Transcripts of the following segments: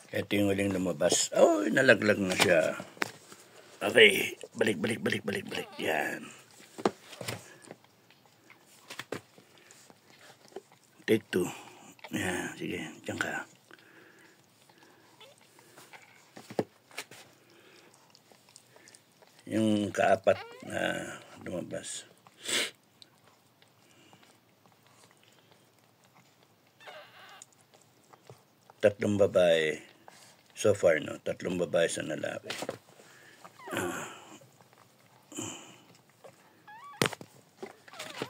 Ito yung huling lumabas. Oh, nalaglag na siya. Okay, balik. Yan. Take 2. Yan, sige, diyan ka. Yung kaapat na lumabas. Tatlong babae so far, no? Tatlong babae sa lalaki.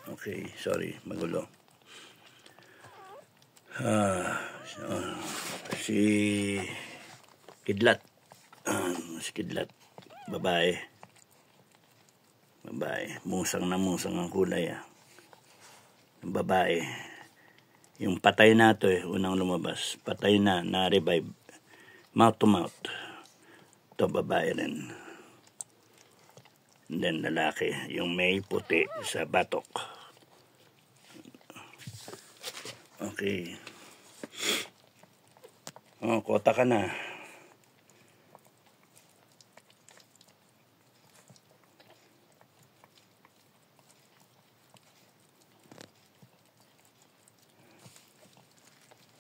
Okay, sorry, magulo. Si Kidlat. Si Kidlat, babae. Musang ang kulay. Babae. Yung patay na to unang lumabas. Patay na revive. Mouth to mouth. To babae rin. And then lalaki. Yung may puti sa batok. Okay. Kota ka na.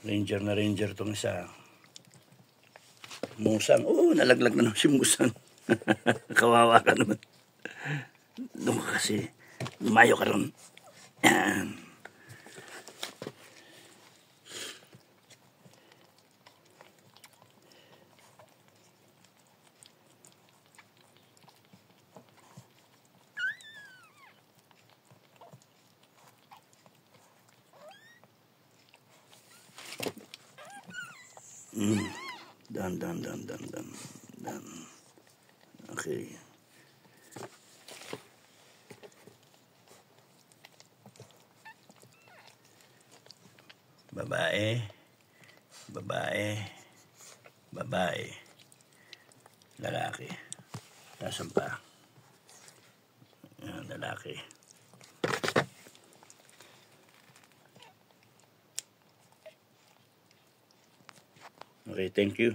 Ranger tong isa. Musang. Nalaglag na naman si Musang. Kawawa ka naman. Doon ka kasi. Lumayo ka ron. Yan. Dan. Okay. Babae. Lalaki. Nasaan pa? Lalaki. Okay, thank you.